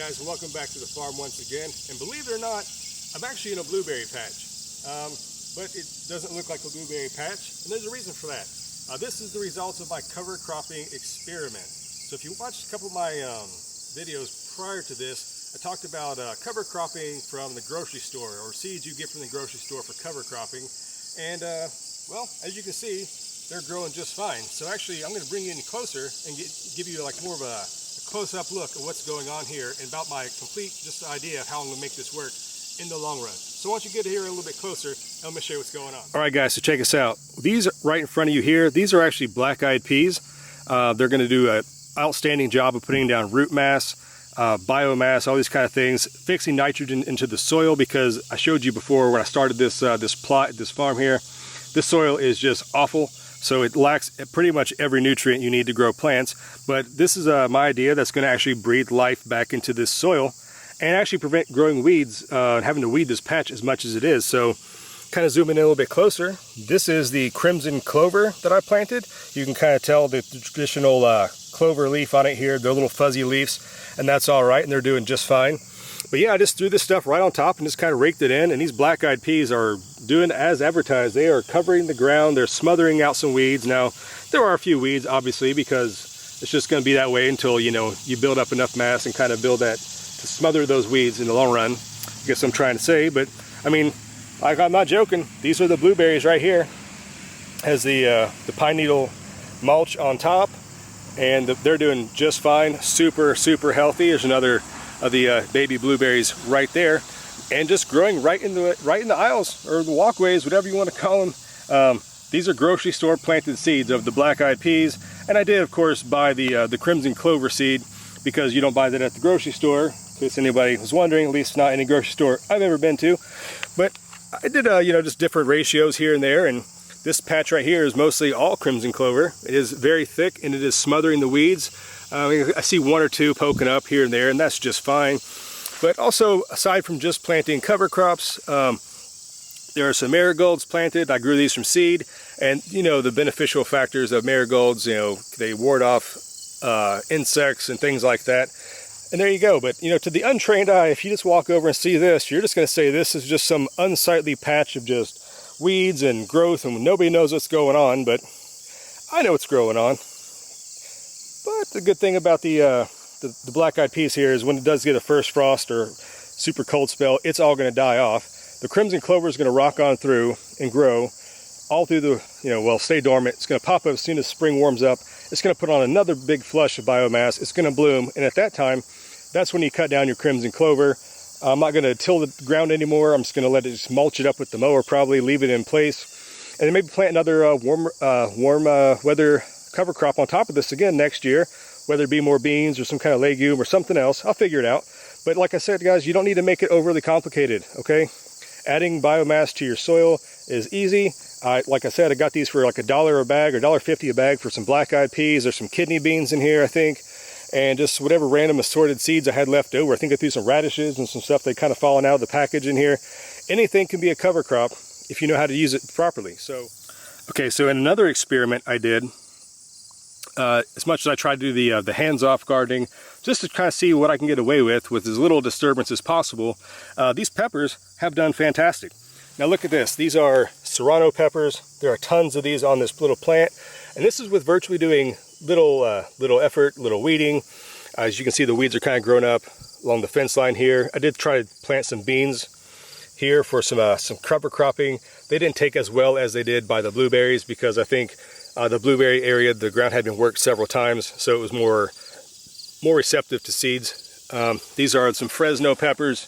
guys, welcome back to the farm once again. And believe it or not, I'm actually in a blueberry patch. But it doesn't look like a blueberry patch, and there's a reason for that. This is the results of my cover cropping experiment. So if you watched a couple of my videos prior to this, I talked about cover cropping from the grocery store, or seeds you get from the grocery store for cover cropping. And well, as you can see, they're growing just fine. So actually, I'm going to bring you in closer and give you like more of a close-up look at what's going on here and about my complete just idea of how I'm going to make this work in the long run. So once you get here a little bit closer, let me show you what's going on. All right, guys, so check us out. These right in front of you here, these are actually black-eyed peas. They're going to do an outstanding job of putting down root mass, biomass, all these kind of things, fixing nitrogen into the soil, because I showed you before when I started this this farm here, this soil is just awful. So it lacks pretty much every nutrient you need to grow plants. But this is my idea that's going to actually breathe life back into this soil and actually prevent growing weeds, having to weed this patch as much as it is. So kind of zooming in a little bit closer, this is the crimson clover that I planted. You can kind of tell the traditional clover leaf on it here, the little fuzzy leaves, and that's all right, and they're doing just fine. But yeah, I just threw this stuff right on top and just kind of raked it in, and these black-eyed peas are doing as advertised. They are covering the ground, they're smothering out some weeds. Now, there are a few weeds, obviously, because it's just going to be that way until, you know, you build up enough mass and kind of build that to smother those weeds in the long run. I guess I'm trying to say, but I mean, I'm not joking. These are the blueberries right here. Has the pine needle mulch on top, and they're doing just fine. Super, super healthy. There's another of the baby blueberries right there, and just growing right in the aisles or the walkways, whatever you want to call them. These are grocery store planted seeds of the black-eyed peas, and I did, of course, buy the crimson clover seed, because you don't buy that at the grocery store, in case anybody was wondering. At least not any grocery store I've ever been to. But I did you know, just different ratios here and there, and this patch right here is mostly all crimson clover. It is very thick and it is smothering the weeds. I see one or two poking up here and there, and that's just fine. But also, aside from just planting cover crops, there are some marigolds planted. I grew these from seed, and you know, the beneficial factors of marigolds, you know, they ward off insects and things like that. And there you go. But you know, to the untrained eye, if you just walk over and see this, you're just going to say this is just some unsightly patch of just weeds and growth, and nobody knows what's going on. But I know what's growing on. But the good thing about the black-eyed peas here is when it does get a first frost or super cold spell, it's all going to die off. The crimson clover is going to rock on through and grow all through the, you know, well, stay dormant. It's going to pop up as soon as spring warms up. It's going to put on another big flush of biomass. It's going to bloom, and at that time, that's when you cut down your crimson clover. I'm not going to till the ground anymore. I'm just going to let it just mulch it up with the mower, probably leave it in place, and then maybe plant another warm weather cover crop on top of this again next year, whether it be more beans or some kind of legume or something else. I'll figure it out. But like I said, guys, you don't need to make it overly complicated, okay? Adding biomass to your soil is easy. Like I said, I got these for like $1 a bag or $1.50 a bag for some black-eyed peas. There's some kidney beans in here, I think, and just whatever random assorted seeds I had left over. I think I threw some radishes and some stuff that kind of fallen out of the package in here. Anything can be a cover crop if you know how to use it properly. So, okay, so in another experiment I did, as much as I tried to do the hands-off gardening, just to kind of see what I can get away with as little disturbance as possible, these peppers have done fantastic. Now look at this. These are serrano peppers. There are tons of these on this little plant, and this is with virtually doing little effort, little weeding. As you can see, the weeds are kind of grown up along the fence line here. I did try to plant some beans here for some cover cropping. They didn't take as well as they did by the blueberries, because I think the blueberry area, the ground had been worked several times, so it was more receptive to seeds. These are some Fresno peppers,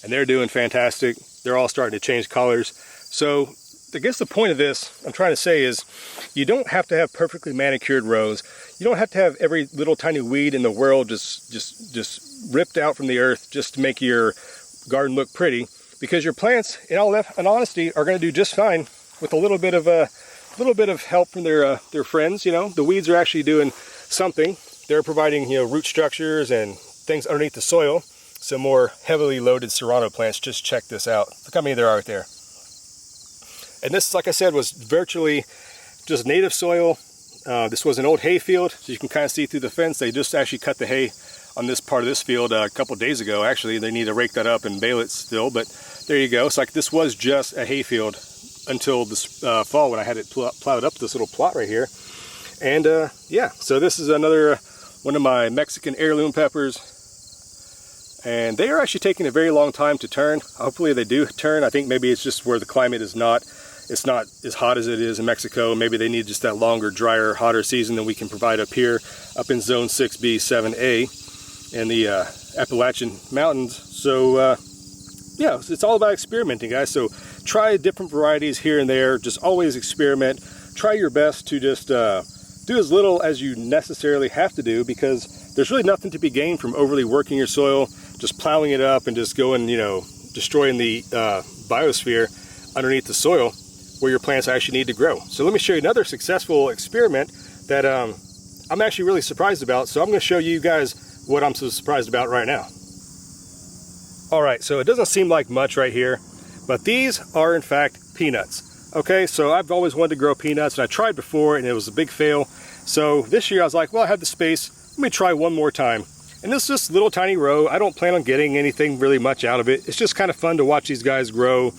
and they're doing fantastic. They're all starting to change colors. So I guess the point of this, I'm trying to say, is you don't have to have perfectly manicured rows. You don't have to have every little tiny weed in the world just ripped out from the earth just to make your garden look pretty, because your plants, in all honesty, are going to do just fine with a little bit of help from their friends. You know, the weeds are actually doing something. They're providing, you know, root structures and things underneath the soil. Some more heavily loaded serrano plants. Just check this out. Look how many there are right there. And this, like I said, was virtually just native soil. This was an old hay field, so you can kind of see through the fence. They just actually cut the hay on this part of this field a couple days ago. Actually, they need to rake that up and bale it still, but there you go. It's like this was just a hay field until this fall when I had it plowed up this little plot right here. And yeah, so this is another one of my Mexican heirloom peppers. And they are actually taking a very long time to turn. Hopefully they do turn. I think maybe it's just where the climate is not, it's not as hot as it is in Mexico. Maybe they need just that longer, drier, hotter season than we can provide up here, up in Zone 6B, 7A in the Appalachian Mountains. So yeah, it's all about experimenting, guys. So try different varieties here and there. Just always experiment. Try your best to just do as little as you necessarily have to do, because there's really nothing to be gained from overly working your soil, just plowing it up and just going, you know, destroying the biosphere underneath the soil where your plants actually need to grow. So let me show you another successful experiment that I'm actually really surprised about. So I'm going to show you guys what I'm so surprised about right now. All right, so it doesn't seem like much right here, but these are in fact peanuts. Okay, so I've always wanted to grow peanuts, and I tried before and it was a big fail. So this year I was like, well, I have the space, let me try one more time. And this is just a little tiny row. I don't plan on getting anything really much out of it. It's just kind of fun to watch these guys grow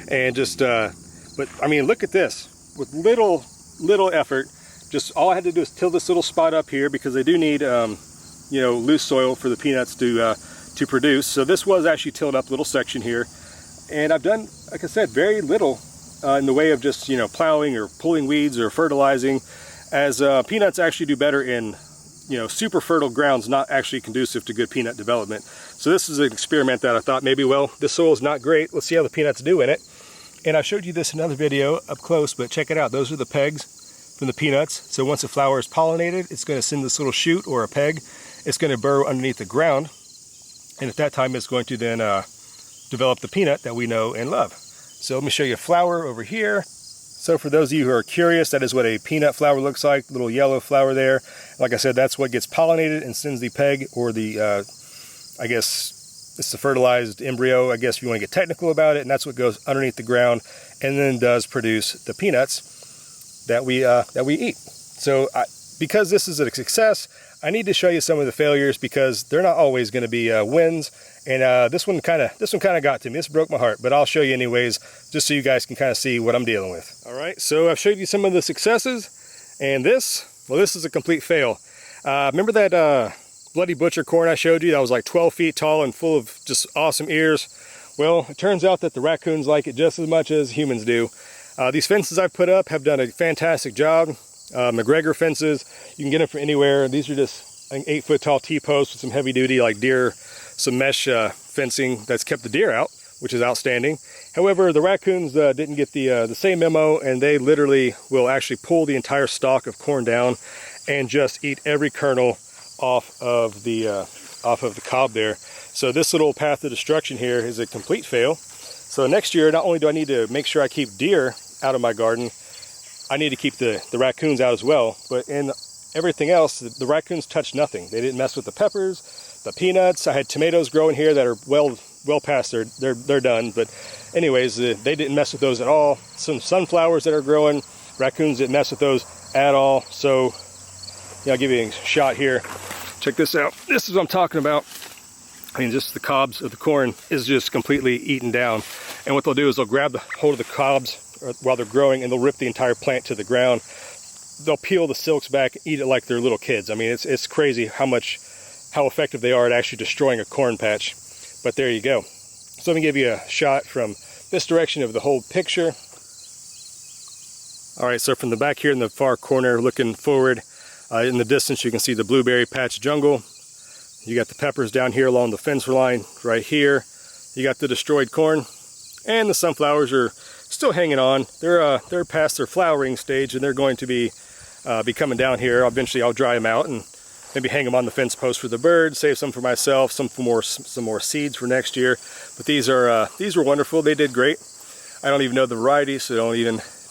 and just, but I mean, look at this. With little effort, just all I had to do is till this little spot up here, because they do need, you know, loose soil for the peanuts to produce. So this was actually tilled up little section here. And I've done, like I said, very little in the way of just, you know, plowing or pulling weeds or fertilizing, as peanuts actually do better in, you know, super fertile grounds, not actually conducive to good peanut development. So this is an experiment that I thought maybe, well, this soil is not great. Let's see how the peanuts do in it. And I showed you this in another video up close, but check it out. Those are the pegs from the peanuts. So once a flower is pollinated, it's going to send this little shoot or a peg. It's going to burrow underneath the ground. And at that time, it's going to then develop the peanut that we know and love. So let me show you a flower over here. So for those of you who are curious, that is what a peanut flower looks like, little yellow flower there. Like I said, that's what gets pollinated and sends the peg, or the, I guess it's the fertilized embryo, I guess if you want to get technical about it, and that's what goes underneath the ground and then does produce the peanuts that we eat. So because this is a success, I need to show you some of the failures, because they're not always going to be wins. And this one kind of got to me. This broke my heart, but I'll show you anyways, just so you guys can kind of see what I'm dealing with. All right, so I've showed you some of the successes, and this, well, this is a complete fail. Remember that bloody butcher corn I showed you that was like 12 feet tall and full of just awesome ears? Well, it turns out that the raccoons like it just as much as humans do. These fences I've put up have done a fantastic job. McGregor fences, you can get them from anywhere. These are just an 8-foot tall T-posts with some heavy duty like deer, some mesh fencing that's kept the deer out, which is outstanding. However, the raccoons didn't get the same memo, and they literally will actually pull the entire stalk of corn down and just eat every kernel off of the cob there. So this little path of destruction here is a complete fail. So next year, not only do I need to make sure I keep deer out of my garden, I need to keep the raccoons out as well. But in everything else, the raccoons touched nothing. They didn't mess with the peppers, the peanuts. I had tomatoes growing here that are well past they're done. But anyways, they didn't mess with those at all. Some sunflowers that are growing, raccoons didn't mess with those at all. So yeah, I'll give you a shot here. Check this out. This is what I'm talking about. I mean, just the cobs of the corn is just completely eaten down. And what they'll do is they'll grab the hold of the cobs while they're growing, and they'll rip the entire plant to the ground. They'll peel the silks back, eat it like they're little kids. I mean, it's crazy how effective they are at actually destroying a corn patch. But there you go. So let me give you a shot from this direction of the whole picture. All right, so from the back here in the far corner, looking forward, in the distance you can see the blueberry patch jungle. You got the peppers down here along the fence line right here. You got the destroyed corn, and the sunflowers are still hanging on. They're past their flowering stage, and they're going to be coming down here. Eventually I'll dry them out and maybe hang them on the fence post for the birds, save some for myself, some more seeds for next year. But these were wonderful. They did great. I don't even know the variety, so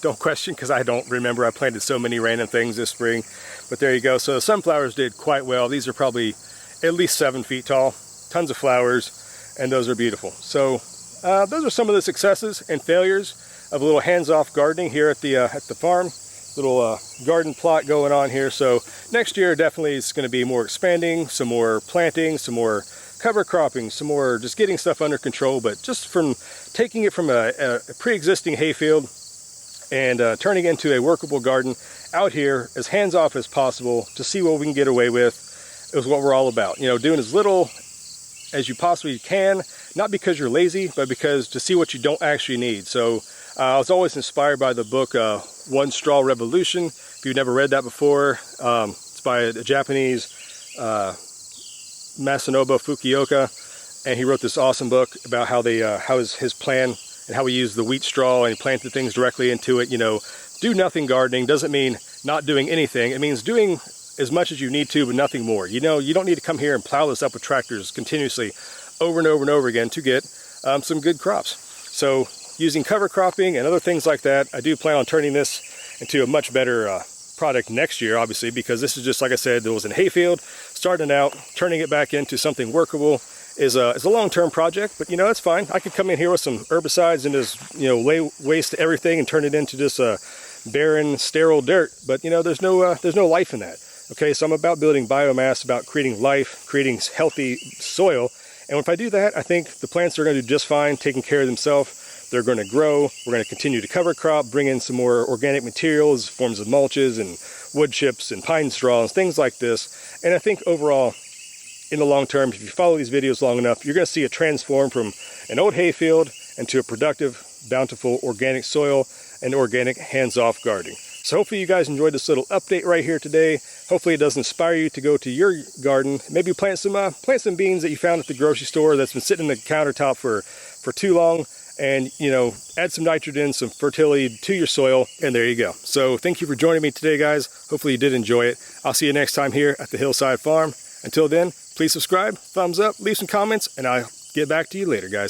don't question, because I don't remember. I planted so many random things this spring. But there you go. So the sunflowers did quite well. These are probably at least 7 feet tall, tons of flowers, and those are beautiful. So those are some of the successes and failures of a little hands-off gardening here at the farm. little garden plot going on here. So next year definitely is going to be more expanding, some more planting, some more cover cropping, some more just getting stuff under control, but just from taking it from a pre-existing hayfield and turning it into a workable garden out here as hands-off as possible to see what we can get away with is what we're all about. You know, doing as little as you possibly can, not because you're lazy, but because to see what you don't actually need. So I was always inspired by the book One Straw Revolution. If you've never read that before, it's by a Japanese Masanobu Fukuoka, and he wrote this awesome book about how they how his plan and how he used the wheat straw and he planted things directly into it. You know, do nothing gardening doesn't mean not doing anything. It means doing as much as you need to, but nothing more. You know, you don't need to come here and plow this up with tractors continuously over and over and over again to get some good crops. So using cover cropping and other things like that, I do plan on turning this into a much better product next year, obviously, because this is just, like I said, it was in hayfield, starting out, turning it back into something workable is a long-term project, but you know, that's fine. I could come in here with some herbicides and just, you know, waste everything and turn it into just barren, sterile dirt, but you know, there's no life in that. Okay, so I'm about building biomass, about creating life, creating healthy soil, and if I do that, I think the plants are going to do just fine, taking care of themselves. They're going to grow. We're going to continue to cover crop, bring in some more organic materials, forms of mulches and wood chips and pine straw and things like this. And I think overall, in the long term, if you follow these videos long enough, you're going to see it transform from an old hayfield into a productive, bountiful organic soil and organic hands-off gardening. So hopefully you guys enjoyed this little update right here today. Hopefully it does inspire you to go to your garden, maybe plant some beans that you found at the grocery store that's been sitting in the countertop for too long, and you know, add some nitrogen, some fertility to your soil, and there you go. So thank you for joining me today, guys. Hopefully you did enjoy it. I'll see you next time here at the Hillside Farm. Until then, please subscribe, thumbs up, leave some comments, and I'll get back to you later, guys.